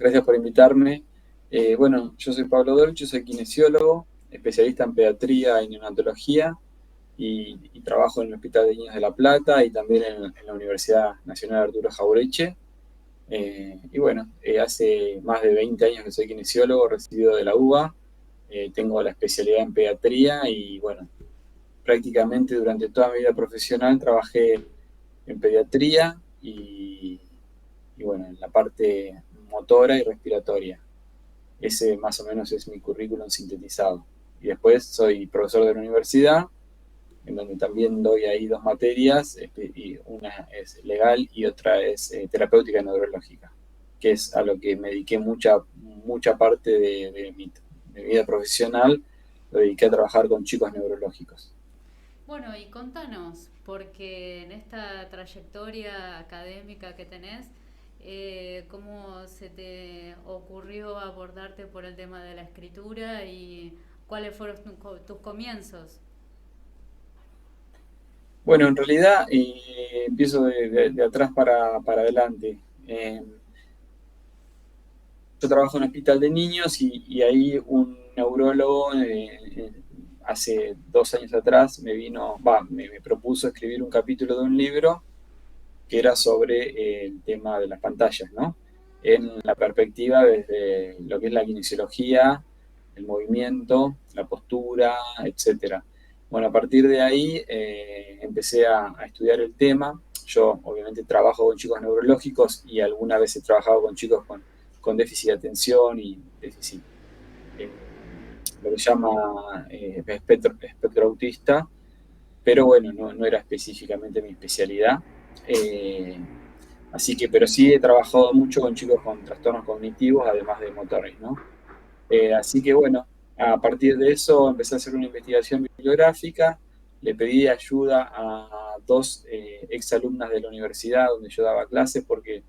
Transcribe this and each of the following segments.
Gracias por invitarme. Bueno, yo soy Pablo Dolce, soy kinesiólogo, especialista en pediatría y neonatología y trabajo en el Hospital de Niños de La Plata y también en la Universidad Nacional Arturo Jauretche. Y bueno, hace más de 20 años que soy kinesiólogo, recibido de la UBA. Tengo la especialidad en pediatría y bueno, prácticamente durante toda mi vida profesional trabajé en pediatría y bueno, en la parte motora y respiratoria. Ese más o menos es mi currículum sintetizado. Y después soy profesor de la universidad, en donde también doy ahí dos materias, y una es legal y otra es terapéutica neurológica, que es a lo que me dediqué mucha parte de mi vida profesional, lo dediqué a trabajar con chicos neurológicos. Bueno, y contanos, porque en esta trayectoria académica que tenés, ¿cómo se te ocurrió abordarte por el tema de la escritura y cuáles fueron tus comienzos? Bueno, en realidad empiezo de atrás para adelante. Yo trabajo en un hospital de niños y ahí un neurólogo hace 2 años atrás me propuso escribir un capítulo de un libro que era sobre el tema de las pantallas, ¿no? En la perspectiva desde lo que es la kinesiología, el movimiento, la postura, etcétera. Bueno, a partir de ahí empecé a estudiar el tema. Yo obviamente trabajo con chicos neurológicos y alguna vez he trabajado con chicos con déficit de atención y déficit, lo que se llama espectro autista, pero bueno, no era específicamente mi especialidad. Eh, Así que, pero sí he trabajado mucho con chicos con trastornos cognitivos, además de motores, ¿no? Así que bueno, a partir de eso empecé a hacer una investigación bibliográfica, le pedí ayuda a dos exalumnas de la universidad donde yo daba clases porque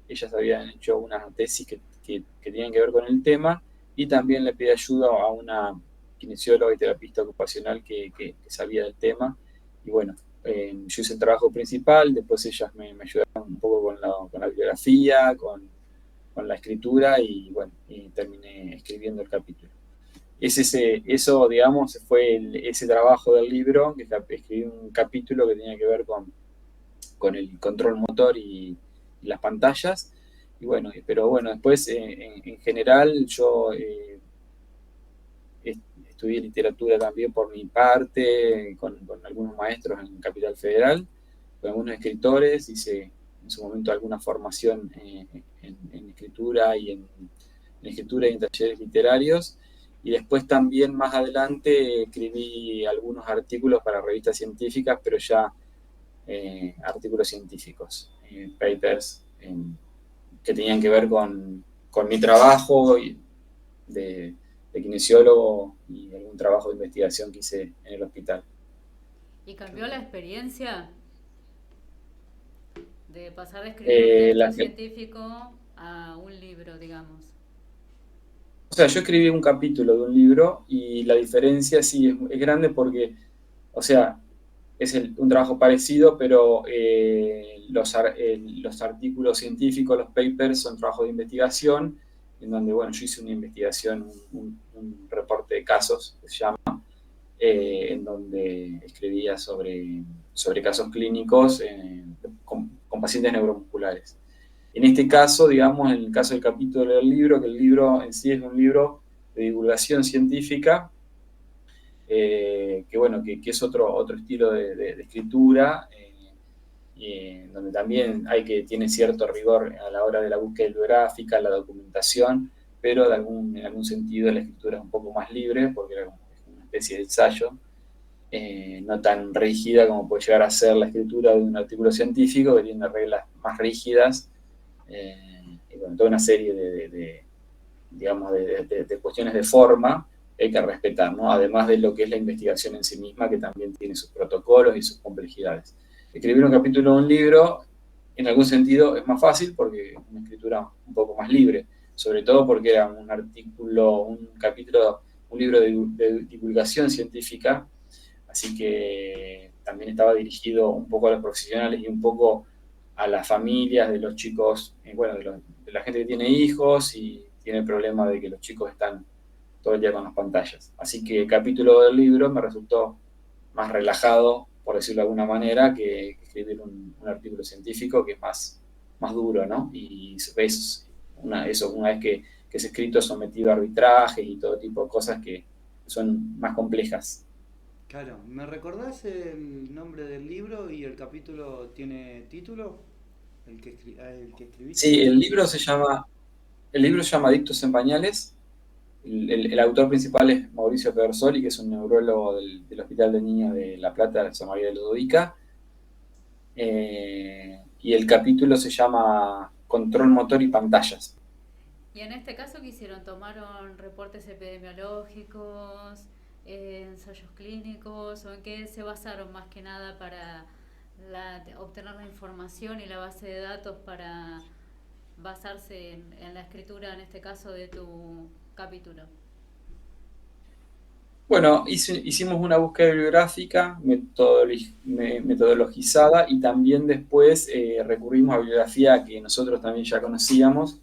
ellas habían hecho una tesis que tenían que ver con el tema, y también le pedí ayuda a una kinesióloga y terapista ocupacional que sabía del tema. Y bueno, yo hice el trabajo principal, después ellas me ayudaron un poco con la bibliografía, con la escritura y bueno, y terminé escribiendo el capítulo. Eso, digamos, fue ese trabajo del libro, que escribí un capítulo que tenía que ver con el control motor y las pantallas. Y bueno, pero bueno, después en general yo estudié literatura también por mi parte, con algunos maestros en Capital Federal, con algunos escritores, hice en su momento alguna formación en escritura y en talleres literarios. Y después también más adelante escribí algunos artículos para revistas científicas, pero ya artículos científicos, papers, que tenían que ver con mi trabajo de, de kinesiólogo y algún trabajo de investigación que hice en el hospital. ¿Y cambió la experiencia de pasar de escribir un Eh, texto la, científico a un libro, digamos? o sea, yo escribí un capítulo de un libro y la diferencia sí es grande porque, o sea, es un trabajo parecido, pero los artículos científicos, los papers, son trabajos de investigación, en donde, bueno, yo hice una investigación, un reporte de casos, que se llama, en donde escribía sobre casos clínicos con pacientes neuromusculares. En este caso, digamos, en el caso del capítulo del libro, que el libro en sí es un libro de divulgación científica, que bueno, que es otro estilo de escritura, donde también tiene cierto rigor a la hora de la búsqueda bibliográfica, la documentación, pero en algún sentido la escritura es un poco más libre, porque era una especie de ensayo, no tan rígida como puede llegar a ser la escritura de un artículo científico, que tiene reglas más rígidas, y bueno, toda una serie digamos, de cuestiones de forma que hay que respetar, ¿no? Además de lo que es la investigación en sí misma, que también tiene sus protocolos y sus complejidades. Escribir un capítulo de un libro, en algún sentido, es más fácil porque es una escritura un poco más libre, sobre todo porque era un artículo, un capítulo, un libro de divulgación científica, así que también estaba dirigido un poco a los profesionales y un poco a las familias de los chicos, bueno, de la gente que tiene hijos y tiene el problema de que los chicos están todo el día con las pantallas. Así que el capítulo del libro me resultó más relajado, por decirlo de alguna manera, que escribir un artículo científico que es más duro, ¿no? Y ves una vez que es escrito sometido a arbitraje y todo tipo de cosas que son más complejas. Claro, ¿me recordás el nombre del libro y el capítulo tiene título? El que escribiste. Sí, el libro se llama Adictos en Pañales. El autor principal es Mauricio Pedersoli, que es un neurólogo del Hospital de Niños de La Plata, de San María de Ludovica. Y el capítulo se llama Control Motor y Pantallas. Y en este caso, ¿qué hicieron? ¿Tomaron reportes epidemiológicos, ensayos clínicos o en qué se basaron más que nada para obtener la información y la base de datos para basarse en la escritura, en este caso, de tu capítulo? Bueno, hicimos una búsqueda bibliográfica metodologizada y también después recurrimos a bibliografía que nosotros también ya conocíamos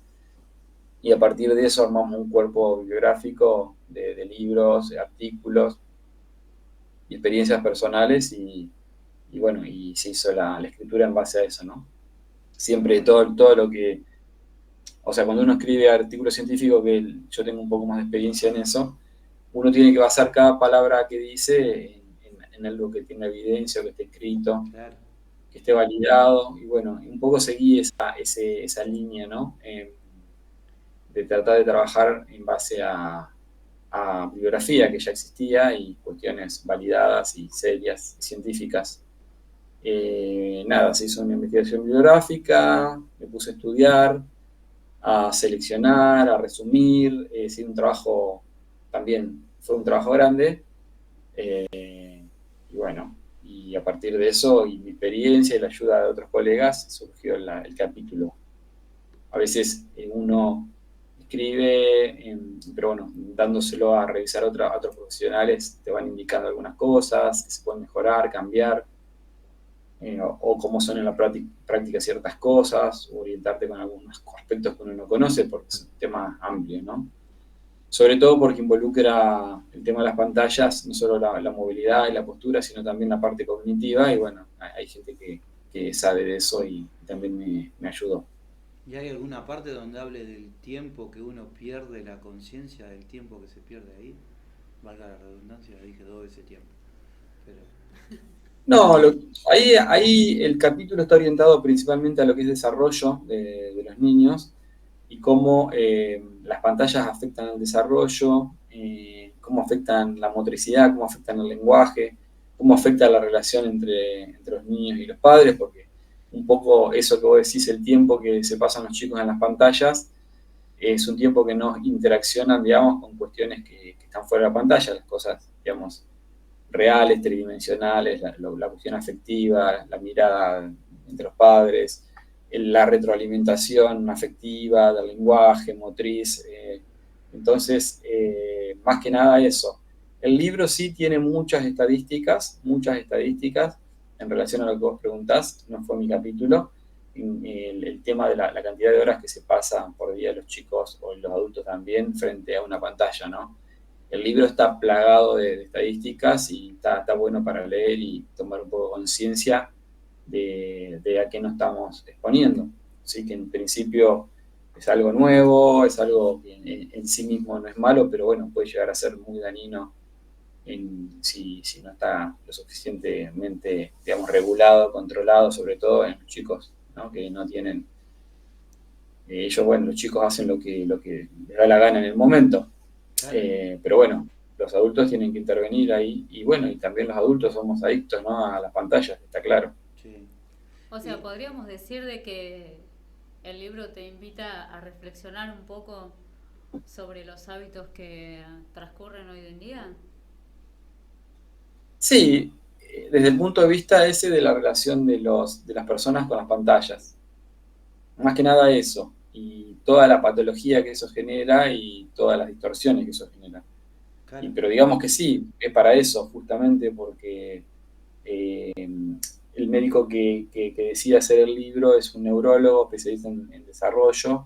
y a partir de eso armamos un cuerpo bibliográfico de libros, de artículos y experiencias personales y bueno, y se hizo la escritura en base a eso, ¿no? Siempre todo lo que, o sea, cuando uno escribe artículos científicos, yo tengo un poco más de experiencia en eso, uno tiene que basar cada palabra que dice en algo que tenga evidencia, o que esté escrito, Claro. que esté validado, y bueno, un poco seguí esa línea, ¿no? De tratar de trabajar en base a bibliografía que ya existía y cuestiones validadas y serias, científicas. Nada, se hizo una investigación bibliográfica, me puse a estudiar, a seleccionar, a resumir, sí, un trabajo también, fue un trabajo grande, y bueno, y a partir de eso y mi experiencia y la ayuda de otros colegas surgió el capítulo. A veces uno escribe, pero bueno, dándoselo a revisar a otros profesionales, te van indicando algunas cosas que se pueden mejorar, cambiar, o cómo son en la práctica ciertas cosas, o orientarte con algunos aspectos que uno no conoce, porque es un tema amplio, ¿no? Sobre todo porque involucra el tema de las pantallas, no solo la movilidad y la postura, sino también la parte cognitiva, y bueno, hay gente que sabe de eso y también me ayudó. ¿Y hay alguna parte donde hable del tiempo que uno pierde, la conciencia del tiempo que se pierde ahí? Valga la redundancia, dije dos veces tiempo. Pero, No, ahí el capítulo está orientado principalmente a lo que es desarrollo de los niños y cómo las pantallas afectan el desarrollo, cómo afectan la motricidad, cómo afectan el lenguaje, cómo afecta la relación entre los niños y los padres, porque un poco eso que vos decís, el tiempo que se pasan los chicos en las pantallas, es un tiempo que no interaccionan, digamos, con cuestiones que están fuera de la pantalla, las cosas, digamos, reales, tridimensionales, la cuestión afectiva, la mirada entre los padres, la retroalimentación afectiva del lenguaje, motriz. Entonces, más que nada eso. El libro sí tiene muchas estadísticas en relación a lo que vos preguntás, no fue mi capítulo, el tema de la cantidad de horas que se pasan por día los chicos o los adultos también frente a una pantalla, ¿no? El libro está plagado de estadísticas y está bueno para leer y tomar un poco de conciencia de a qué nos estamos exponiendo. Así que en principio es algo nuevo, es algo que en sí mismo no es malo, pero bueno, puede llegar a ser muy dañino si no está lo suficientemente, digamos, regulado, controlado, sobre todo en los chicos, ¿no? Que no tienen, ellos, bueno, los chicos hacen lo que les da la gana en el momento. claro, Pero bueno, los adultos tienen que intervenir ahí y bueno, y también los adultos somos adictos, ¿no? A las pantallas, está claro. sí. O sea, Y podríamos decir de que el libro te invita a reflexionar un poco sobre los hábitos que transcurren hoy en día. Sí, desde el punto de vista ese de la relación de las personas con las pantallas. Más que nada eso, y toda la patología que eso genera y todas las distorsiones que eso genera. claro, Pero digamos que sí, es para eso, justamente porque eh, el médico que decide hacer el libro es un neurólogo especialista en desarrollo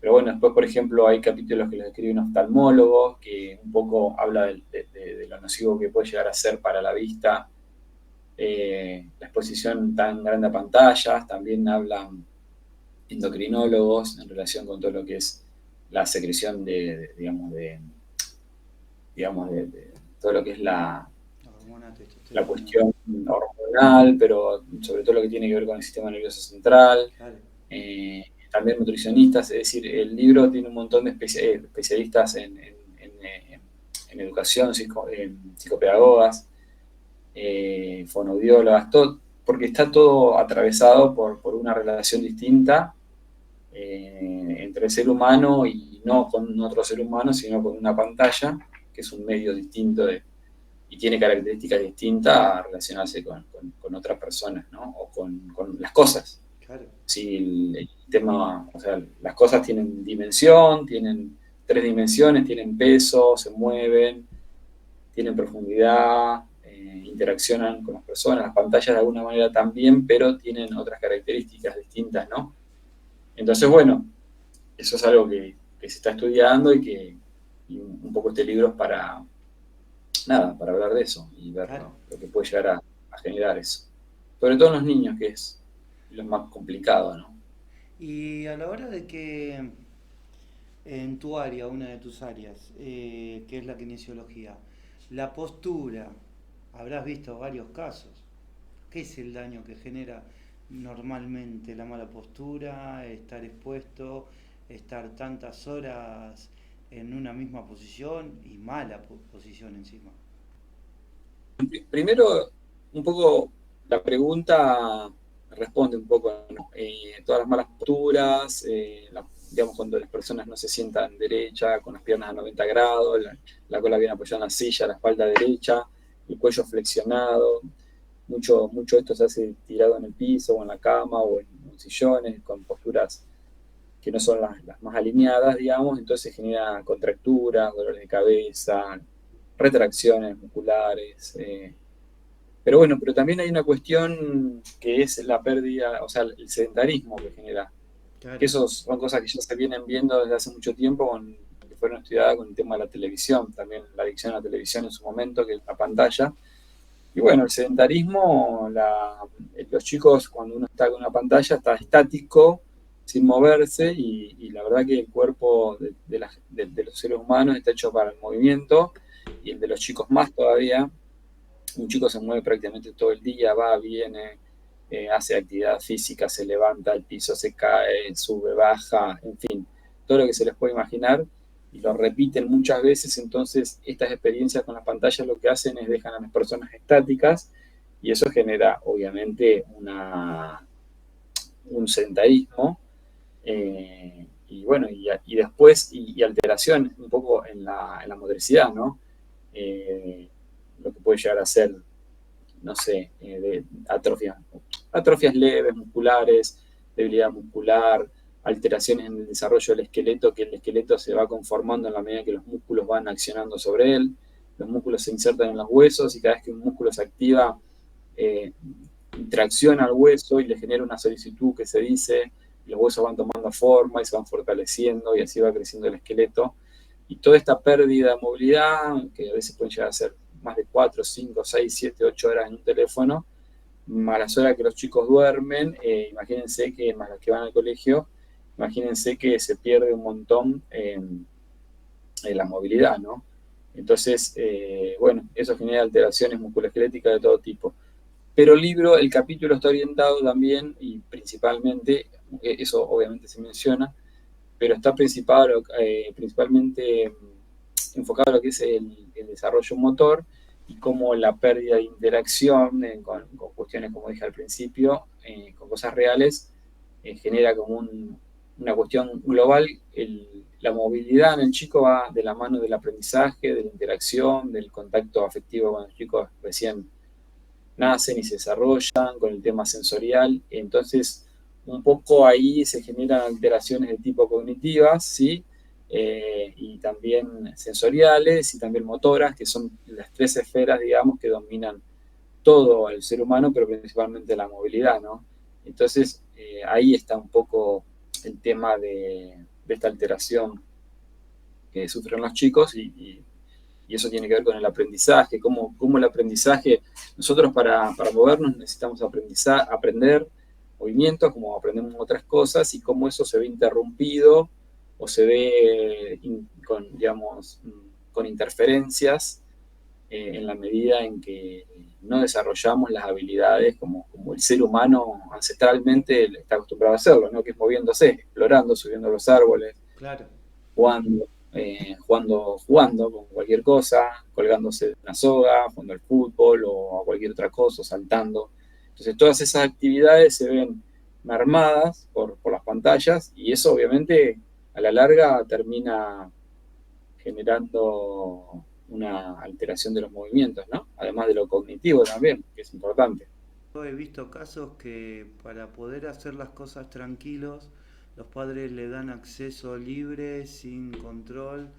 Pero bueno, después, por ejemplo, hay capítulos que los escribe un oftalmólogo, que un poco habla de lo nocivo que puede llegar a ser para la vista la exposición tan grande a pantallas. También hablan endocrinólogos en relación con todo lo que es la secreción de todo lo que es la cuestión hormonal, pero sobre todo lo que tiene que ver con el sistema nervioso central. Claro. También nutricionistas, es decir, el libro tiene un montón de especialistas en educación, psicopedagogas, fonoaudiólogas, todo, porque está todo atravesado por una relación distinta entre el ser humano y no con otro ser humano, sino con una pantalla, que es un medio distinto y tiene características distintas a relacionarse con otras personas, ¿no? O con las cosas. Claro. Sí, el tema, o sea, las cosas tienen dimensión, tienen 3 dimensiones, tienen peso, se mueven, tienen profundidad, interaccionan con las personas, las pantallas de alguna manera también, pero tienen otras características distintas, ¿no? Entonces, bueno, eso es algo que se está estudiando y un poco este libro es para hablar de eso y ver Claro. lo que puede llegar a generar eso. Sobre todo en los niños, que es lo más complicado, ¿no? Y a la hora de que en tu área, una de tus áreas, que es la kinesiología, la postura, habrás visto varios casos. ¿Qué es el daño que genera normalmente la mala postura, estar expuesto, estar tantas horas en una misma posición y mala posición encima? Primero, un poco la pregunta responde un poco, ¿no? Todas las malas posturas, digamos, cuando las personas no se sientan derecha, con las piernas a 90 grados, la cola bien apoyada en la silla, la espalda derecha, el cuello flexionado. Mucho de esto se hace tirado en el piso o en la cama o en sillones, con posturas que no son las más alineadas, digamos, entonces genera contracturas, dolores de cabeza, retracciones musculares. Pero bueno, pero también hay una cuestión que es la pérdida, o sea, el sedentarismo que genera. Claro. Que esos son cosas que ya se vienen viendo desde hace mucho tiempo, que fueron estudiadas con el tema de la televisión, también la adicción a la televisión en su momento, que es la pantalla. Y bueno, el sedentarismo, los chicos cuando uno está con una pantalla está estático, sin moverse, y la verdad que el cuerpo de los seres humanos está hecho para el movimiento, y el de los chicos más todavía. Un chico se mueve prácticamente todo el día, va, viene, hace actividad física, se levanta al piso, se cae, sube, baja, en fin, todo lo que se les puede imaginar, y lo repiten muchas veces. Entonces estas experiencias con las pantallas lo que hacen es dejan a las personas estáticas, y eso genera obviamente un sedentarismo, y bueno, y después, y alteración un poco en la motricidad, ¿no? Lo que puede llegar a ser, no sé, de atrofias leves, musculares, debilidad muscular, alteraciones en el desarrollo del esqueleto, que el esqueleto se va conformando en la medida que los músculos van accionando sobre él. Los músculos se insertan en los huesos y cada vez que un músculo se activa, tracciona al hueso y le genera una solicitud que se dice, y los huesos van tomando forma y se van fortaleciendo y así va creciendo el esqueleto. Y toda esta pérdida de movilidad, que a veces puede llegar a ser más de 4, 5, 6, 7, 8 horas en un teléfono, más las horas que los chicos duermen, imagínense que, más las que van al colegio, imagínense que se pierde un montón en la movilidad, ¿no? Entonces, bueno, eso genera alteraciones musculoesqueléticas de todo tipo. Pero el capítulo está orientado también y principalmente, eso obviamente se menciona, pero está principalmente enfocado a lo que es el desarrollo motor y cómo la pérdida de interacción con cuestiones, como dije al principio, con cosas reales, genera como una cuestión global. La movilidad en el chico va de la mano del aprendizaje, de la interacción, del contacto afectivo cuando los chicos recién nacen y se desarrollan, con el tema sensorial. Entonces, un poco ahí se generan alteraciones de tipo cognitivas, ¿sí? Y también sensoriales y también motoras, que son las 3 esferas, digamos, que dominan todo el ser humano, pero principalmente la movilidad, ¿no? Entonces, ahí está un poco el tema esta alteración que sufren los chicos y eso tiene que ver con el aprendizaje, cómo el aprendizaje, nosotros para movernos necesitamos aprender movimientos, como aprendemos otras cosas, y cómo eso se ve interrumpido o se ve con interferencias en la medida en que no desarrollamos las habilidades como el ser humano ancestralmente está acostumbrado a hacerlo, ¿no? Que es moviéndose, explorando, subiendo los árboles, Claro. jugando con cualquier cosa, colgándose de una soga, jugando al fútbol o a cualquier otra cosa, saltando. Entonces todas esas actividades se ven mermadas por las pantallas y eso obviamente a la larga termina generando una alteración de los movimientos, ¿no? Además de lo cognitivo también, que es importante. Yo he visto casos que para poder hacer las cosas tranquilos, los padres le dan acceso libre, sin control,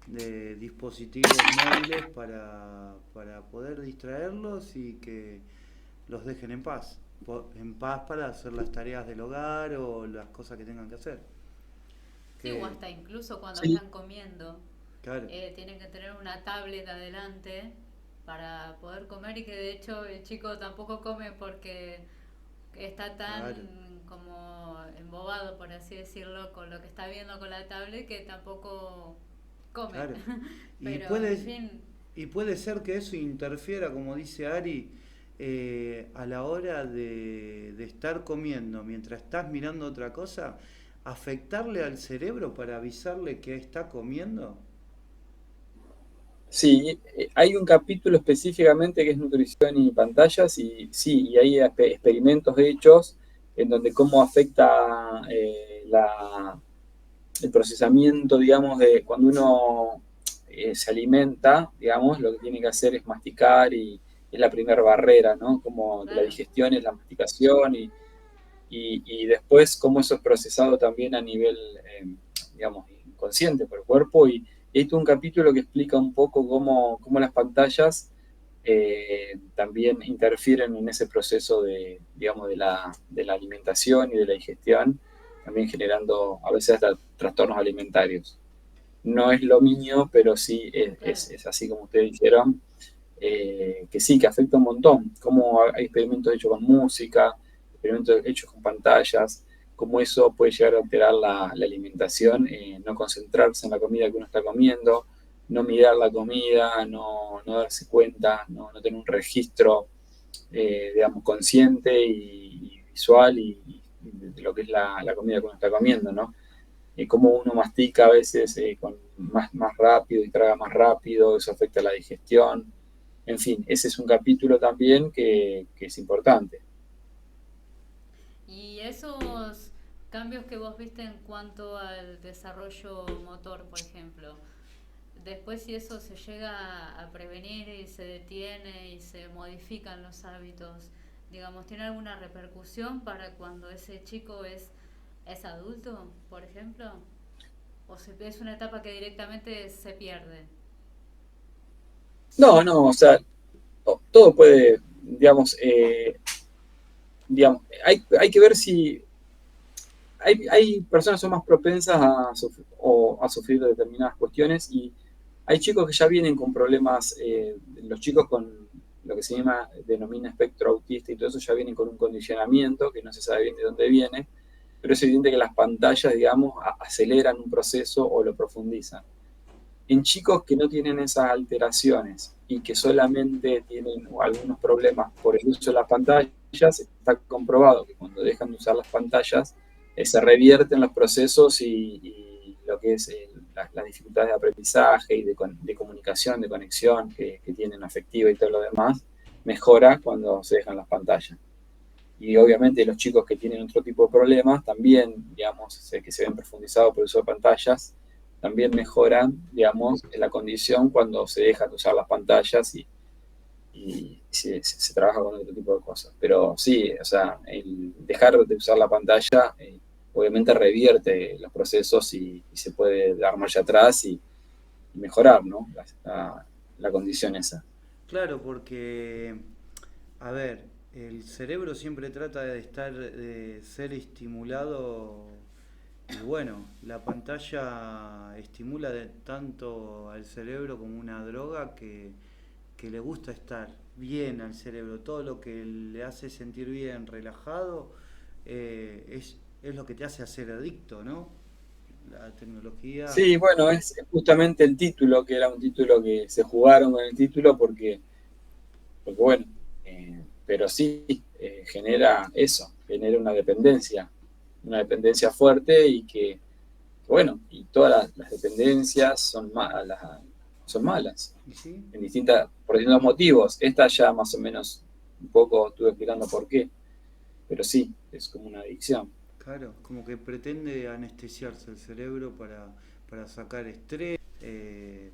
de dispositivos móviles para poder distraerlos y que los dejen en paz. En paz para hacer las tareas del hogar o las cosas que tengan que hacer. Sí, o Que, hasta incluso cuando Sí, están comiendo, claro, tienen que tener una tablet adelante para poder comer y que de hecho el chico tampoco come porque está claro, tan como embobado, por así decirlo, con lo que está viendo con la tablet que tampoco come. claro. Y Pero en puede, fin, y puede ser que eso interfiera, como dice Ari, a la hora de estar comiendo mientras estás mirando otra cosa, afectarle al cerebro para avisarle que está comiendo. sí, hay un capítulo específicamente que es nutrición y pantallas y sí, y hay experimentos hechos en donde cómo afecta el procesamiento, digamos, de cuando uno se alimenta, digamos, lo que tiene que hacer es masticar y es la primera barrera, ¿no? Como de la claro, digestión es la masticación y después cómo eso es procesado también a nivel, digamos, inconsciente por el cuerpo y hay todo un capítulo que explica un poco cómo las pantallas también interfieren en ese proceso de, digamos, de la alimentación y de la digestión, también generando a veces hasta trastornos alimentarios. No es lo mío, pero sí claro. es así como ustedes dijeron, que sí, que afecta un montón. Como hay experimentos hechos con música, experimentos hechos con pantallas, cómo eso puede llegar a alterar la alimentación, no concentrarse en la comida que uno está comiendo, no mirar la comida, no darse cuenta, no tener un registro, digamos, consciente y visual de lo que es la comida que uno está comiendo, ¿no? Cómo uno mastica a veces más rápido y traga más rápido, eso afecta la digestión. En fin, ese es un capítulo también que es importante. Y esos cambios que vos viste en cuanto al desarrollo motor, por ejemplo, después si eso se llega a prevenir y se detiene y se modifican los hábitos, digamos, ¿tiene alguna repercusión para cuando ese chico es adulto, por ejemplo? ¿O es una etapa que directamente se pierde? No, o sea, todo puede, digamos, hay que ver si hay personas que son más propensas a sufrir determinadas cuestiones y hay chicos que ya vienen con problemas, los chicos con lo que denomina espectro autista y todo eso ya vienen con un condicionamiento que no se sabe bien de dónde viene, pero es evidente que las pantallas, digamos, aceleran un proceso o lo profundizan. En chicos que no tienen esas alteraciones y que solamente tienen algunos problemas por el uso de las pantallas, está comprobado que cuando dejan de usar las pantallas se revierten los procesos y lo que es las dificultades de aprendizaje y de comunicación, de conexión que tienen afectiva y todo lo demás, mejora cuando se dejan las pantallas. Y obviamente los chicos que tienen otro tipo de problemas también, digamos, que se ven profundizados por el uso de pantallas, también mejoran, digamos, la condición cuando se dejan de usar las pantallas y se trabaja con otro tipo de cosas. Pero sí, o sea, el dejar de usar la pantalla obviamente revierte los procesos y se puede dar marcha atrás y mejorar, ¿no? La condición esa. Claro, porque, a ver, el cerebro siempre trata de ser estimulado Y bueno, la pantalla estimula tanto al cerebro como una droga que le gusta estar bien al cerebro. Todo lo que le hace sentir bien, relajado, es lo que te hace hacer adicto, ¿no? La tecnología. Sí, bueno, es justamente el título, que era un título que se jugaron con el título porque bueno, pero sí, genera eso, genera una dependencia fuerte y bueno, y todas las dependencias son malas, ¿Y sí? por distintos motivos. Esta ya más o menos un poco estuve explicando por qué, pero sí, es como una adicción. Claro, como que pretende anestesiarse el cerebro para sacar estrés,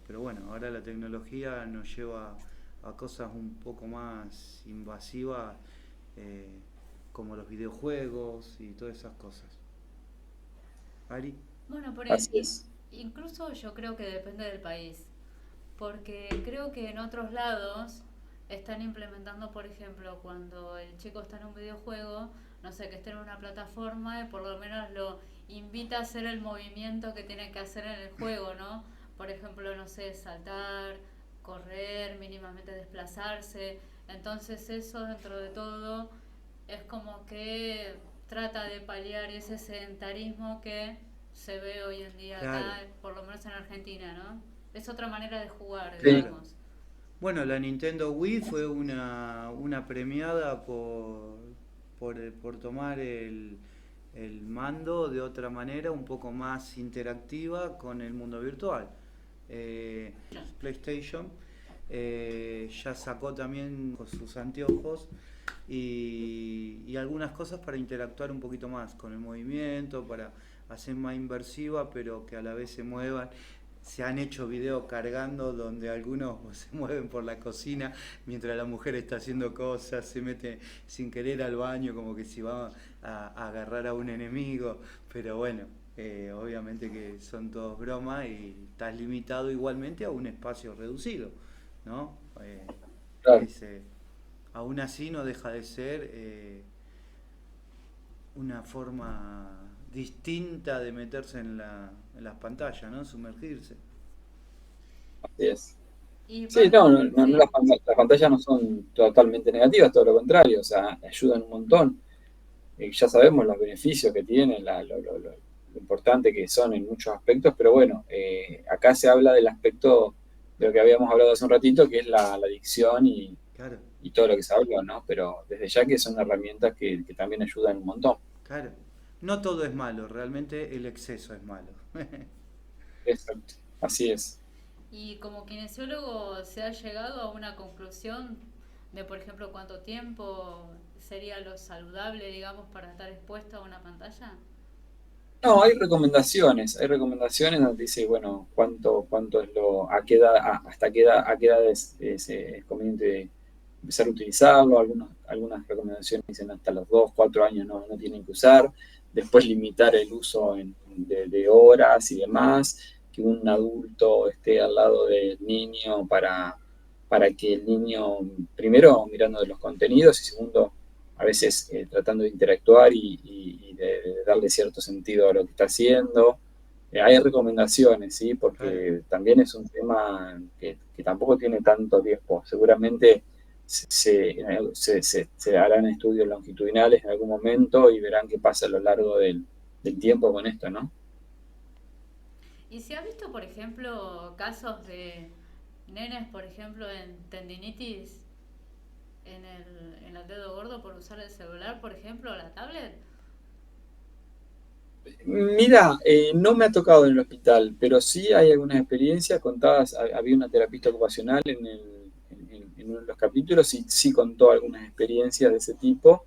pero bueno, ahora la tecnología nos lleva a cosas un poco más invasivas, eh, como los videojuegos y todas esas cosas. Ari, Bueno, Así es. incluso yo creo que depende del país, porque creo que en otros lados están implementando, por ejemplo, cuando el chico está en un videojuego, no sé, que esté en una plataforma y por lo menos lo invita a hacer el movimiento que tiene que hacer en el juego, ¿no? Por ejemplo, no sé, saltar, correr, mínimamente desplazarse. Entonces eso dentro de todo es como que trata de paliar ese sedentarismo que se ve hoy en día claro, acá, por lo menos en Argentina, ¿no? Es otra manera de jugar, Sí, claro. digamos. Bueno, la Nintendo Wii fue una premiada por tomar el mando de otra manera, un poco más interactiva con el mundo virtual. PlayStation ya sacó también con sus anteojos y algunas cosas para interactuar un poquito más con el movimiento, para hacer más inversiva, pero que a la vez se muevan. Se han hecho videos cargando donde algunos se mueven por la cocina mientras la mujer está haciendo cosas, se mete sin querer al baño como que si va a agarrar a un enemigo, pero bueno, obviamente que son todos bromas y estás limitado igualmente a un espacio reducido, ¿no? claro. Es, aún así no deja de ser una forma distinta de meterse en las pantallas, ¿no? Sumergirse. Así es. Y Sí, no, no, sí. las pantallas no son totalmente negativas, todo lo contrario, o sea, ayudan un montón. Ya sabemos los beneficios que tienen, lo importante que son en muchos aspectos, pero bueno, acá se habla del aspecto de lo que habíamos hablado hace un ratito, que es la adicción Claro, y todo lo que se habló, ¿no? Pero desde ya que son herramientas que también ayudan un montón. claro. No todo es malo, realmente el exceso es malo. Exacto, así es. Y como kinesiólogo, ¿se ha llegado a una conclusión de, por ejemplo, cuánto tiempo sería lo saludable, digamos, para estar expuesto a una pantalla? No, hay recomendaciones donde dice, bueno, cuánto es a qué edad, a qué edad es conveniente empezar a utilizarlo. Algunas recomendaciones dicen hasta los 2 4 años no tienen que usar. Después limitar el uso de horas y demás. Que un adulto esté al lado del niño para que el niño, primero, mirando de los contenidos y segundo, a veces tratando de interactuar y de darle cierto sentido a lo que está haciendo. Hay recomendaciones, ¿sí? Claro. Porque también es un tema que tampoco tiene tanto tiempo. Seguramente se harán estudios longitudinales en algún momento y verán qué pasa a lo largo del tiempo con esto, ¿no? ¿Y se ha visto, por ejemplo, casos de nenes, por ejemplo, en tendinitis en el dedo gordo por usar el celular, por ejemplo, o la tablet? Mira, no me ha tocado en el hospital, pero sí hay algunas experiencias contadas. Había una terapista ocupacional en uno de los capítulos y sí contó algunas experiencias de ese tipo,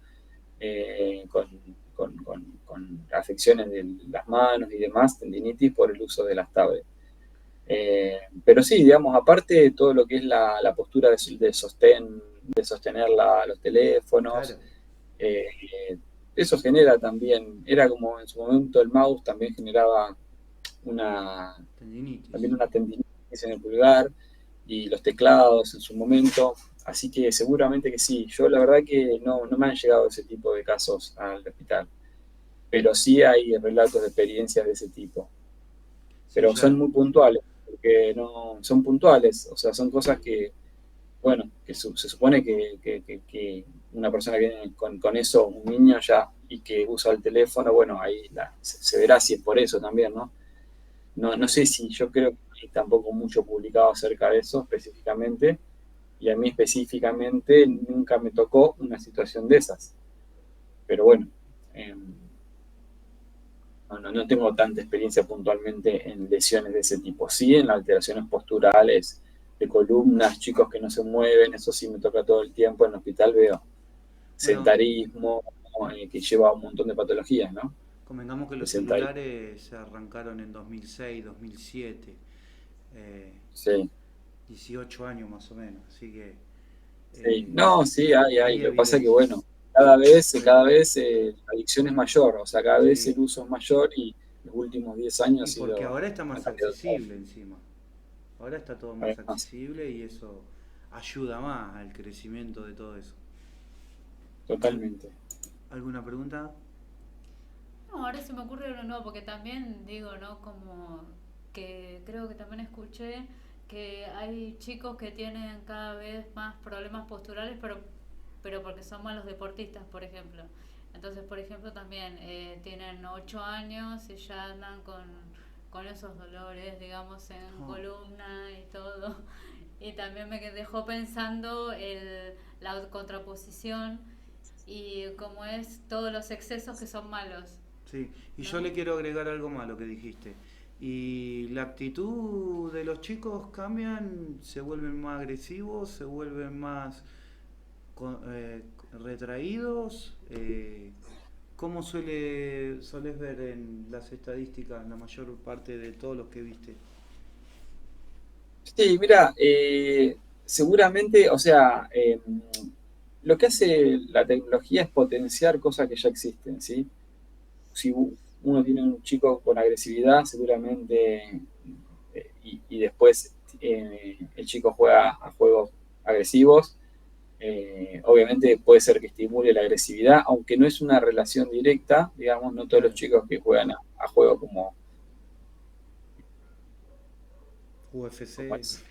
con afecciones de las manos y demás, tendinitis por el uso de las tablets. Pero sí, digamos, aparte de todo lo que es la postura de sostener los teléfonos, Claro, eh, eso genera también, era como en su momento el mouse también generaba una, tendinitis. también una tendinitis en el pulgar y los teclados en su momento, así que seguramente que sí. Yo la verdad que no me han llegado ese tipo de casos al hospital. pero sí hay relatos de experiencias de ese tipo. Sí, Pero son ya. muy puntuales, porque no son puntuales, o sea, son cosas que, bueno, que se supone que una persona que viene con eso, un niño ya, y que usa el teléfono, bueno, ahí se verá si es por eso también, ¿no? No Claro. sé si yo creo que hay tampoco mucho publicado acerca de eso específicamente, y a mí específicamente nunca me tocó una situación de esas. Pero bueno, eh, no tengo tanta experiencia puntualmente en lesiones de ese tipo. Sí, en las alteraciones posturales, de columnas, chicos que no se mueven, eso sí me toca todo el tiempo. En el hospital veo Bueno, sedentarismo, que lleva un montón de patologías, ¿no? convengamos que El los sedentarismo, celulares se arrancaron en 2006, 2007, eh, sí. 18 años más o menos, así que Sí, eh, no, sí, hay. hay Lo que pasa es que, evidencia. bueno, cada vez Sí, la adicción es mayor, o sea, cada vez el sí. uso es mayor y los últimos 10 años Y porque ahora está ha más cambiado todo. accesible encima. Ahora está todo más Además, accesible y eso ayuda más al crecimiento de todo eso. ¿Al- totalmente. ¿Alguna pregunta? No, ahora se me ocurre uno nuevo, porque también digo, ¿no? Como que creo que también escuché que hay chicos que tienen cada vez más problemas posturales, pero porque son malos deportistas, por ejemplo. Entonces, por ejemplo, también tienen 8 años y ya andan con esos dolores, digamos, en Oh, columna y todo. Y también me dejó pensando la contraposición y cómo es todos los excesos que son malos, sí, y yo ¿no? le quiero agregar algo más a lo que dijiste. ¿Y la actitud de los chicos cambian? ¿Se vuelven más agresivos? ¿Se vuelven más co- eh, retraídos? ¿Cómo solés ver en las estadísticas la mayor parte de todos los que viste? Sí, mira, seguramente, o sea, lo que hace la tecnología es potenciar cosas que ya existen, ¿sí? Si uno tiene un chico con agresividad, seguramente, y después el chico juega a juegos agresivos, obviamente puede ser que estimule la agresividad, aunque no es una relación directa, digamos, no todos los Claro, chicos que juegan a juegos como UFC. es.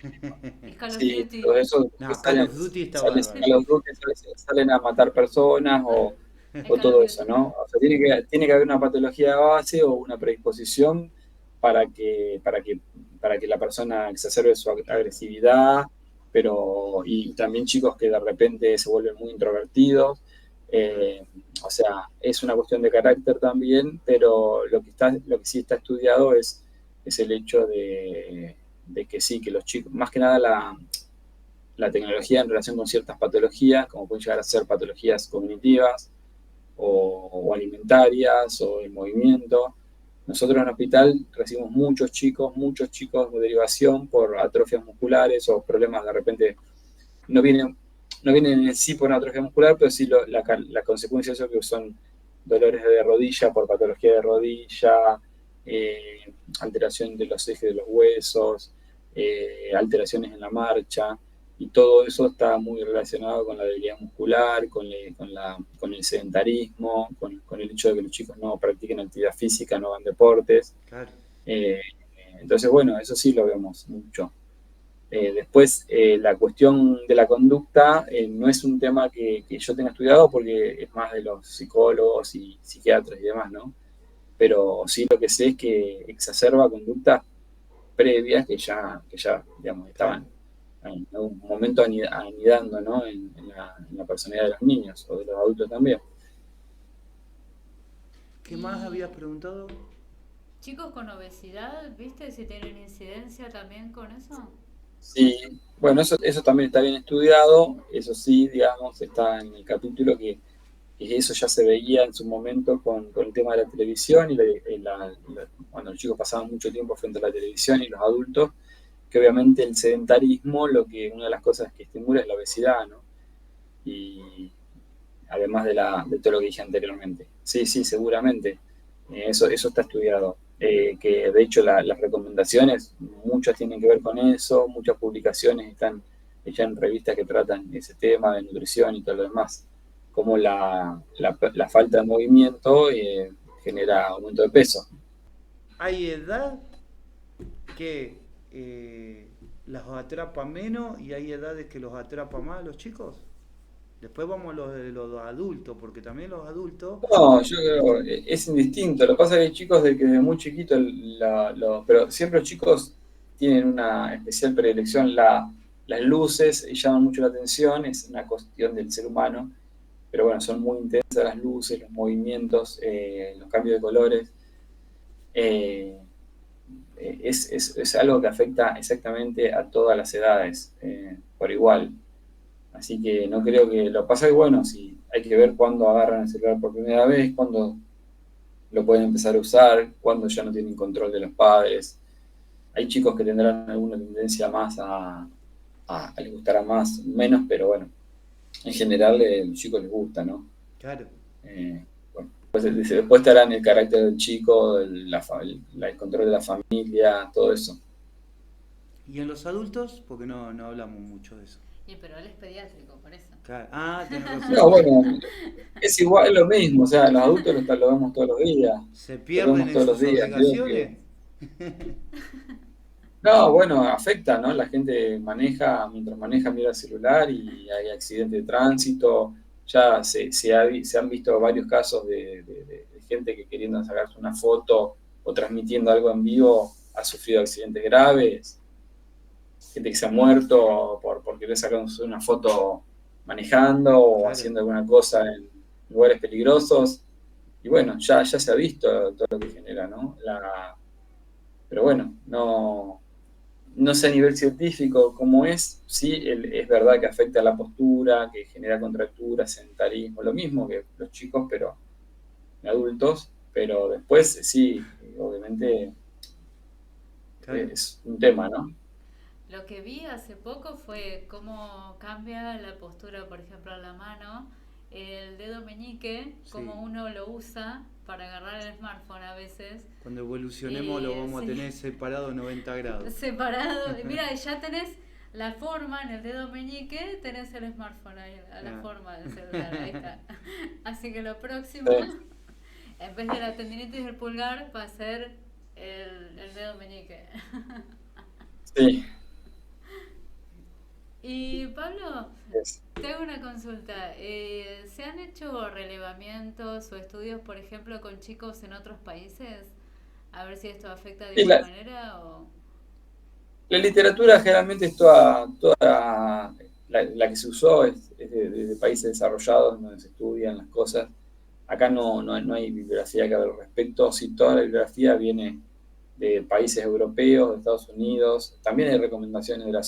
El Call of Sí, Duty. todo eso que No, Call salen, of Duty está salen, bárbaro. salen los duques, salen a matar personas El o Call of todo eso, Duty. ¿no? O sea, tiene que haber una patología de base o una predisposición para que, para que, para que la persona exacerbe su Claro. agresividad, pero y también chicos que de repente se vuelven muy introvertidos. Claro. eh, o sea, es una cuestión de carácter también, pero lo que sí está estudiado es el hecho de que sí, que los chicos, más que nada la tecnología en relación con ciertas patologías, como pueden llegar a ser patologías cognitivas o alimentarias o el movimiento. Nosotros en el hospital recibimos muchos chicos de derivación por atrofias musculares o problemas de repente, no vienen, no vienen en sí por una atrofia muscular, pero sí la consecuencia de eso que son dolores de rodilla por patología de rodilla, alteración de los ejes de los huesos, alteraciones en la marcha, y todo eso está muy relacionado con la debilidad muscular, con el sedentarismo, con el hecho de que los chicos no practiquen actividad física, no hagan deportes. Claro. Eh, entonces, bueno, eso sí lo vemos mucho. Después, la cuestión de la conducta no es un tema que yo tenga estudiado porque es más de los psicólogos y psiquiatras y demás, ¿no? Pero sí lo que sé es que exacerba conductas previas que ya digamos, Claro. estaban en algún momento anidando, ¿no? En la personalidad de los niños o de los adultos también. ¿Qué más habías Y preguntado? chicos con obesidad, ¿viste si tienen incidencia también con eso? Sí, bueno, eso también está bien estudiado, eso sí, digamos, está en el capítulo que eso ya se veía en su momento con el tema de la televisión cuando los chicos pasaban mucho tiempo frente a la televisión y los adultos, que obviamente el sedentarismo, una de las cosas que estimula es la obesidad, ¿no? Y además de todo lo que dije anteriormente. Sí, sí, seguramente. Eso está estudiado. Que de hecho las recomendaciones, muchas tienen que ver con eso, muchas publicaciones están hechas en revistas que tratan ese tema de nutrición y todo lo demás. Como la falta de movimiento genera aumento de peso. ¿Hay edad que los atrapa menos y hay edades que los atrapa más a los chicos? Después vamos a los adultos, porque también los adultos... No, yo creo es indistinto. Lo que pasa es que hay chicos de que desde muy chiquito, pero siempre los chicos tienen una especial predilección. Las luces llaman mucho la atención, es una cuestión del ser humano, pero bueno, son muy intensas las luces, los movimientos, los cambios de colores. Eh, es algo que afecta exactamente a todas las edades, por igual. Así que no creo que lo pasa. Y bueno, si hay que ver cuándo agarran el celular por primera vez, cuándo lo pueden empezar a usar, cuándo ya no tienen control de los padres. Hay chicos que tendrán alguna tendencia más les gustará más, menos, pero bueno, en general a los chicos les gusta, ¿no? Claro. Bueno, después estarán el carácter del chico, el control de la familia, todo eso. ¿Y en los adultos? Porque no hablamos mucho de eso. Pero él es pediátrico, por eso. Claro. Ah, tenés razón. No, bueno, es igual, es lo mismo, o sea, los adultos lo vemos todos los días. ¿Se Lo pierden vemos en todos los sus días. obligaciones? No, bueno, afecta, ¿no? La gente mientras maneja, mira el celular y hay accidentes de tránsito. Ya se han visto varios casos de gente que queriendo sacarse una foto o transmitiendo algo en vivo ha sufrido accidentes graves. Gente que se ha muerto por querer sacarse una foto manejando o Claro. haciendo alguna cosa en lugares peligrosos. Y bueno, ya se ha visto todo lo que genera, ¿no? Pero bueno, no sé a nivel científico cómo es. Sí, es verdad que afecta a la postura, que genera contracturas, sedentarismo, lo mismo que los chicos, pero en adultos. Pero después, sí, obviamente Claro. es un tema, ¿no? Lo que vi hace poco fue cómo cambia la postura, por ejemplo, a la mano, el dedo meñique, Sí. cómo uno lo usa para agarrar el smartphone a veces. Cuando evolucionemos lo vamos Sí. a tener separado 90 grados. Separado. Mira, ya tenés la forma en el dedo meñique, tenés el smartphone ahí, a la Ah. forma del celular, ahí está. Así que lo próximo, Sí. en vez de la tendinitis del pulgar, va a ser el dedo meñique. Sí. Y Pablo, es- te hago una consulta. ¿Se han hecho relevamientos o estudios, por ejemplo, con chicos en otros países? A ver si esto afecta de y igual la, manera o... la literatura generalmente es toda la que se usó es de países desarrollados donde se estudian las cosas. Acá no hay bibliografía que hable al respecto. Sí, toda la bibliografía viene de países europeos, de Estados Unidos. También hay recomendaciones de la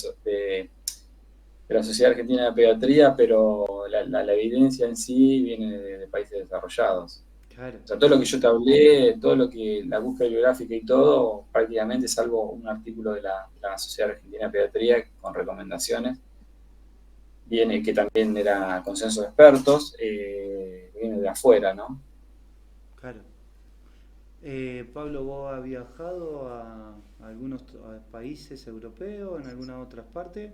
Sociedad Argentina de Pediatría, pero la evidencia en sí viene de países desarrollados. Claro. O sea, todo lo que yo te hablé, todo lo que la búsqueda bibliográfica y todo, prácticamente salvo un artículo de la Sociedad Argentina de Pediatría con recomendaciones, viene que también era consenso de expertos, viene de afuera, ¿no? Claro. Pablo, ¿vos has viajado a algunos países europeos, en alguna otra parte?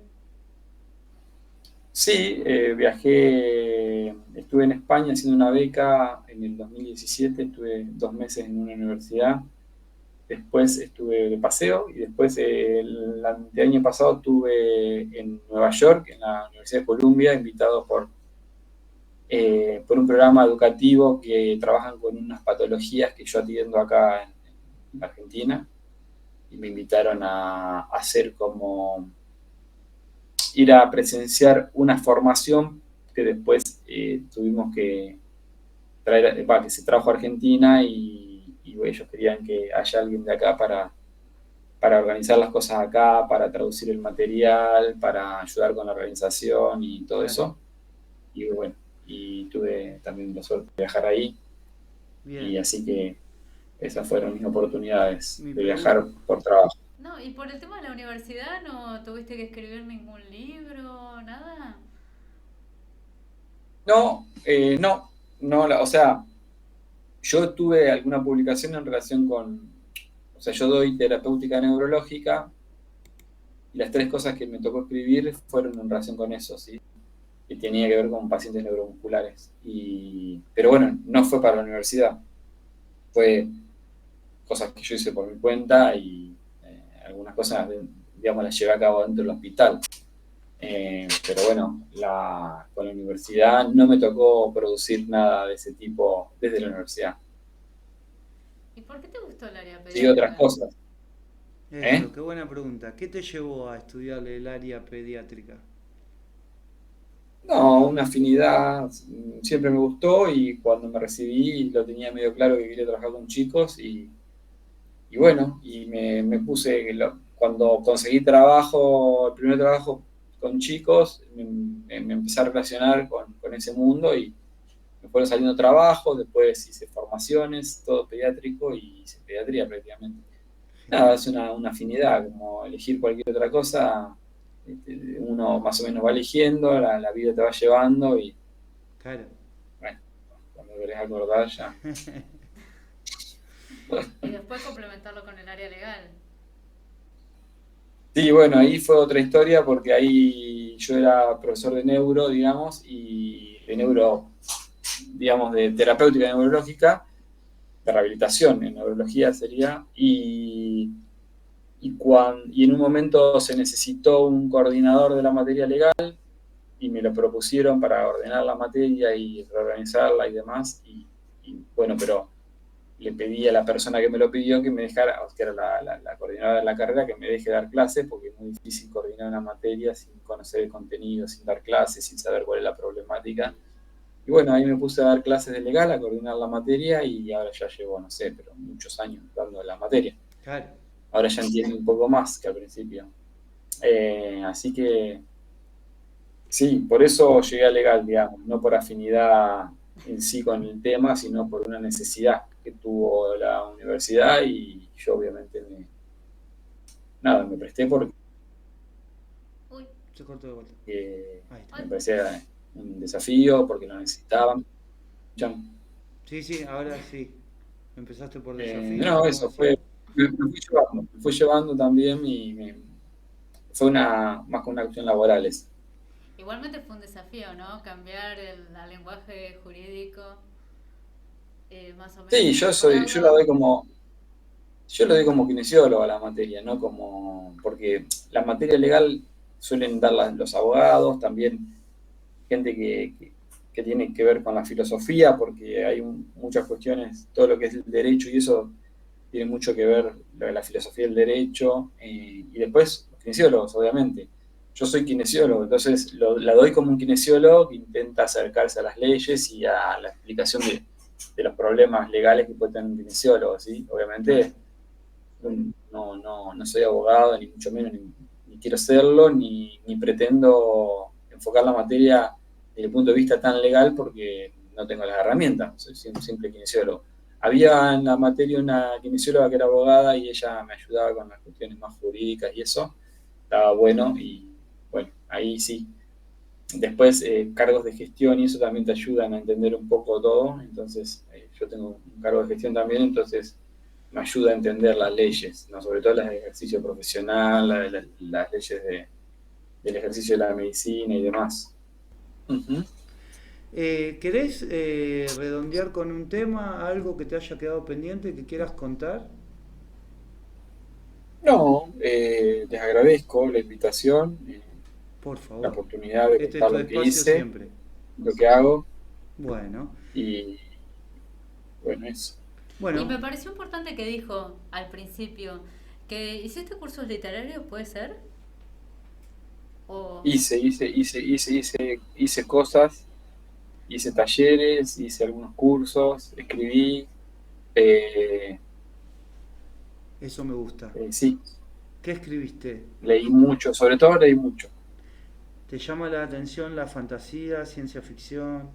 Sí, estuve en España haciendo una beca en el 2017, estuve 2 meses en una universidad, después estuve de paseo y después el año pasado estuve en Nueva York, en la Universidad de Columbia, invitado por un programa educativo que trabajan con unas patologías que yo atiendo acá en Argentina y me invitaron a hacer como ir a presenciar una formación que después tuvimos que traer, que se trajo a Argentina y ellos querían que haya alguien de acá para organizar las cosas acá, para traducir el material, para ayudar con la organización y todo Claro. eso. Y bueno, y tuve también la suerte de viajar ahí. Y Bien. así que esas fueron mis oportunidades Mi de viajar por trabajo. No, y por el tema de la universidad, ¿no tuviste que escribir ningún libro, nada? O sea, yo tuve alguna publicación en relación o sea, yo doy terapéutica neurológica y las 3 cosas que me tocó escribir fueron en relación con eso, ¿sí? Que tenía que ver con pacientes neuromusculares. Pero bueno, no fue para la universidad. fue cosas que yo hice por mi cuenta y algunas cosas, digamos, las llevé a cabo dentro del hospital. Pero bueno, con la universidad no me tocó producir nada de ese tipo desde la universidad. ¿Y por qué te gustó el área Sí, otras pediátrica? cosas. Eso, ¿Eh? qué buena pregunta. ¿Qué te llevó a estudiar el área pediátrica? No, una afinidad, siempre me gustó y cuando me recibí lo tenía medio claro que quería trabajar con chicos y bueno, y me puse, cuando conseguí trabajo, el primer trabajo con chicos, me empecé a relacionar con ese mundo y me fueron saliendo trabajos, después hice formaciones, todo pediátrico y hice pediatría prácticamente. Nada, Genial. es una afinidad, como elegir cualquier otra cosa, uno más o menos va eligiendo, la vida te va llevando y Claro. bueno, cuando querés acordar ya. Y después complementarlo con el área legal. Sí, bueno, ahí fue otra historia porque ahí yo era profesor de neuro, digamos, y de neuro, digamos, de terapéutica neurológica, de rehabilitación en neurología sería, y en un momento se necesitó un coordinador de la materia legal y me lo propusieron para ordenar la materia y reorganizarla y demás, y bueno, pero le pedí a la persona que me lo pidió que me dejara, que era la coordinadora de la carrera, que me deje dar clases, porque es muy difícil coordinar una materia sin conocer el contenido, sin dar clases, sin saber cuál es la problemática. Y bueno, ahí me puse a dar clases de legal, a coordinar la materia y ahora ya llevo, no sé, pero muchos años dando la materia. Claro. Ahora ya entiendo un poco más que al principio. Así que sí, por eso llegué a legal, digamos, no por afinidad en sí con el tema, sino por una necesidad que tuvo la universidad y yo obviamente nada, me presté porque Uy, Se cortó de vuelta. Ahí está. me ay, parecía un desafío, porque lo necesitaban. Sí, sí, ahora sí. Empezaste por desafío, No, ¿cómo eso decías? fue, me fui llevando también y fue más que una cuestión laboral. igualmente fue un desafío, ¿no? Cambiar el lenguaje jurídico más o menos Sí, yo la incorporado. doy como, yo lo doy como kinesiólogo a la materia, ¿no? Porque la materia legal suelen dar los abogados, también gente que tiene que ver con la filosofía, porque hay muchas cuestiones, todo lo que es el derecho y eso tiene mucho que ver lo de la filosofía del derecho, y después los kinesiólogos, obviamente. Yo soy kinesiólogo, entonces la doy como un kinesiólogo que intenta acercarse a las leyes y a la explicación de los problemas legales que puede tener un kinesiólogo, ¿sí? Claro. Obviamente no soy abogado, ni mucho menos, ni quiero serlo, ni pretendo enfocar la materia desde el punto de vista tan legal porque no tengo las herramientas, soy un simple kinesiólogo. Había en la materia una kinesióloga que era abogada y ella me ayudaba con las cuestiones más jurídicas y eso, estaba bueno y bueno, ahí sí. Después, cargos de gestión y eso también te ayudan a entender un poco todo, entonces yo tengo un cargo de gestión también, entonces me ayuda a entender las leyes, ¿no? Sobre todo las de ejercicio profesional, las leyes del ejercicio de la medicina y demás. Ujú. ¿Querés redondear con un tema, algo que te haya quedado pendiente, que quieras contar? No, les agradezco la invitación, Por la favor. oportunidad de Este es contar tu lo que espacio hice, siempre. lo que hago Bueno. y bueno, eso. Y Bueno, me pareció importante que dijo al principio que hiciste cursos literarios, ¿puede ser? O Hice cosas, hice talleres, hice algunos cursos, escribí, eh, eso me gusta. sí, ¿Qué escribiste? leí mucho, sobre todo leí mucho. ¿Te llama la atención la fantasía, ciencia ficción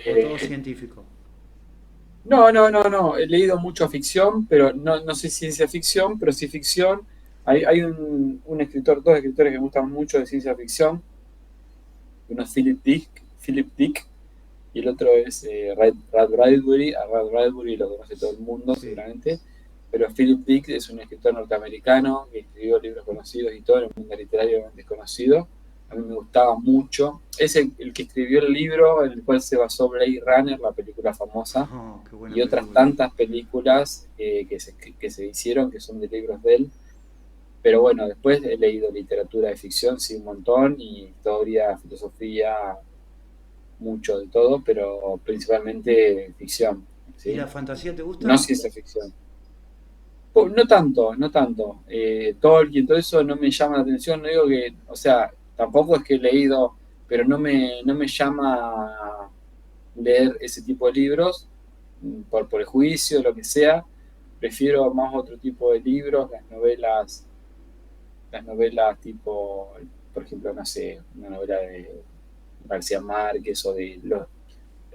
o todo Eh, científico? no, he leído mucho ficción, pero no sé ciencia ficción, pero sí ficción. Hay un escritor, dos escritores que me gustan mucho de ciencia ficción. Uno es Philip Dick, y el otro es Ray Bradbury. A Ray Bradbury lo conoce todo el mundo Sí. seguramente, pero Philip Dick es un escritor norteamericano que escribió libros conocidos y todo en el mundo literario desconocido. a mí me gustaba mucho. Es el que escribió el libro en el cual se basó Blade Runner, la película famosa, Oh, qué buena y otras película. tantas películas que se hicieron, que son de libros de él. Pero bueno, después he leído literatura de ficción, sí, un montón, y historia, filosofía, mucho de todo, pero principalmente ficción, ¿Y ¿sí? la fantasía te No gusta? ciencia ficción. No tanto, no tanto. Tolkien, todo eso no me llama la atención, no digo que, o sea, tampoco es que he leído, pero no me llama leer ese tipo de libros por prejuicio, lo que sea. Prefiero más otro tipo de libros, las novelas tipo, por ejemplo, no sé, una novela de García Márquez o de los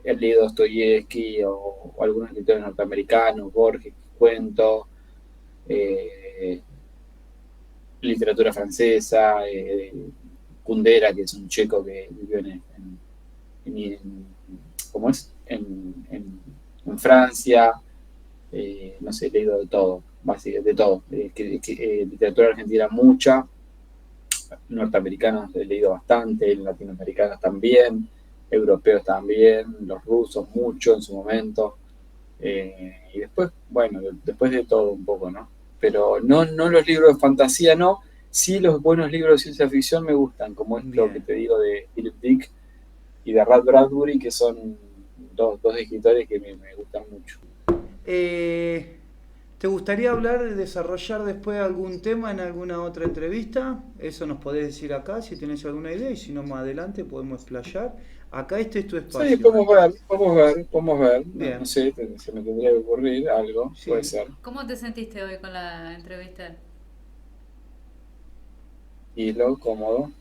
he leído Dostoyevsky o algunos escritores norteamericanos, Borges, cuento, eh, literatura francesa, Kundera, que es un checo que vivió ¿cómo es? En Francia, no sé, he leído de todo, básicamente de todo. Literatura argentina mucha, norteamericanos he leído bastante, latinoamericanos también, europeos también, los rusos mucho en su momento. Y después, bueno, después de todo un poco, ¿no? Pero no los libros de fantasía, no. Sí los buenos libros de ciencia ficción me gustan, como esto que Bien. te digo de Philip Dick y de Ray Bradbury, que son dos escritores que me gustan mucho. Eh, ¿Te gustaría hablar, desarrollar después algún tema en alguna otra entrevista? Eso nos podés decir acá si tenés alguna idea y si no más adelante podemos explayar. Acá este es tu Sí, espacio. podemos ver. No, no Bien, sé, se me tendría que ocurrir algo, puede sí. ser. ¿Cómo te sentiste hoy con la entrevista? Y lo cómodo,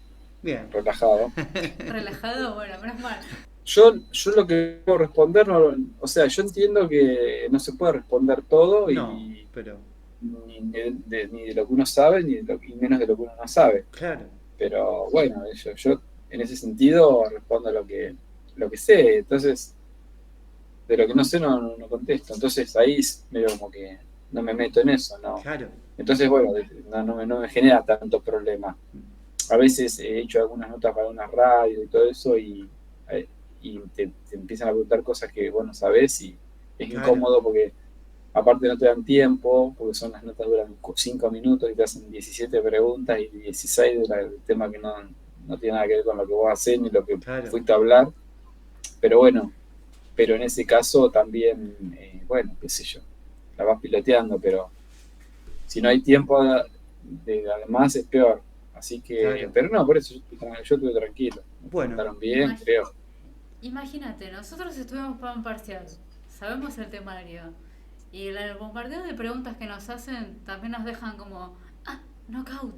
Bien. relajado. ¿Relajado? Bueno, menos mal. Yo lo que puedo responder, o sea, yo entiendo que no se puede responder todo No, y pero ni de lo que uno sabe, y menos de lo que uno no sabe. claro, Pero bueno, yo en ese sentido respondo lo que sé. Entonces, de lo que no sé no contesto. Entonces ahí medio como que no me meto en eso, ¿no? claro. Entonces, bueno, no me genera tanto problema. A veces he hecho algunas notas para una radio y todo eso eh, y te empiezan a preguntar cosas que vos no sabés y es Claro, incómodo porque aparte no te dan tiempo, porque son las notas duran 5 minutos y te hacen 17 preguntas y 16 del tema que no tiene nada que ver con lo que vos hacés ni lo que claro. fuiste a hablar. Pero bueno, pero en ese caso también, bueno, qué sé yo, la vas piloteando, pero si no hay tiempo además es peor. Así que, Claro. pero no, por eso yo estuve tranquilo. Me Bueno, preguntaron bien, Imag- creo. Imagínate, nosotros estuvimos para un parcial, sabemos el temario, y el bombardeo de preguntas que nos hacen también nos dejan como, knockout.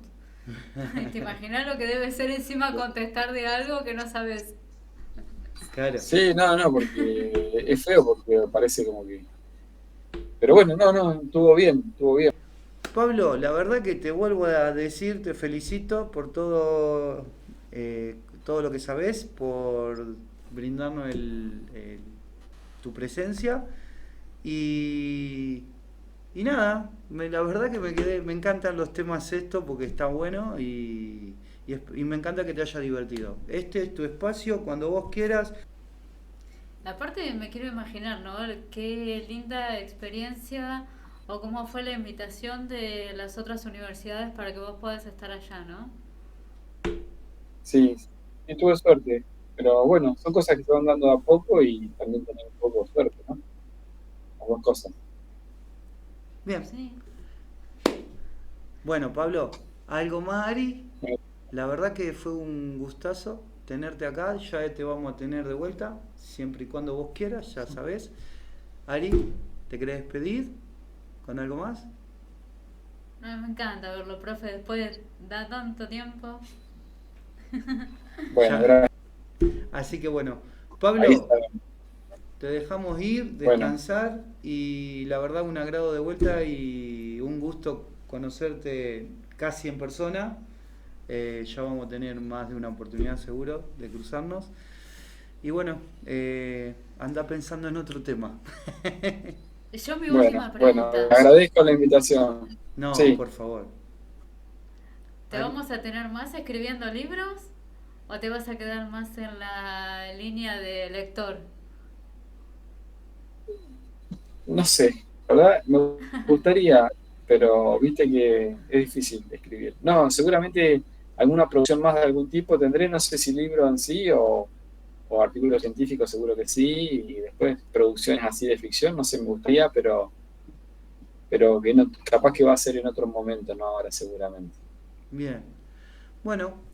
¿Te imaginas lo que debe ser encima contestar de algo que no sabes? claro. Sí, no, porque es feo, porque parece como que. Pero bueno, estuvo bien, estuvo bien. Pablo, la verdad que te vuelvo a decir, te felicito por todo lo que sabes, por brindarnos tu presencia y, y nada, la verdad que me encantan los temas estos porque está bueno y me encanta que te haya divertido. Este es tu espacio, cuando vos quieras. Aparte me quiero imaginar, ¿no? Qué linda experiencia o cómo fue la invitación de las otras universidades para que vos puedas estar allá, ¿no? Sí, sí, tuve suerte. Pero bueno, son cosas que se van dando de a poco y también tener un poco de suerte, ¿no? Las dos cosas. Bien, Sí. bueno Pablo, ¿algo más, Ari? Eh, La verdad que fue un gustazo tenerte acá, ya te vamos a tener de vuelta, siempre y cuando vos quieras, ya sabes. Ari, ¿te querés despedir con algo más? Me encanta verlo, profe, después de tanto tiempo. Bueno, Ya. gracias. Así que bueno, Ahí Pablo, está. te dejamos ir, Bueno, descansar y la verdad un agrado de vuelta y un gusto conocerte casi en persona. Ya vamos a tener más de una oportunidad seguro de cruzarnos. Y bueno, anda pensando en otro tema. Yo mi última bueno, pregunta. agradezco la invitación. No, Sí, por favor. ¿Te Ari, vamos a tener más escribiendo libros? ¿O te vas a quedar más en la línea de lector? No sé, la ¿verdad? Me gustaría, pero viste que es difícil de escribir. No, seguramente alguna producción más de algún tipo tendré, no sé si libro en sí o artículos científicos, seguro que sí, y después producciones así de ficción, no sé, me gustaría, pero que no, capaz que va a ser en otro momento, no ahora seguramente. Bien. Bueno,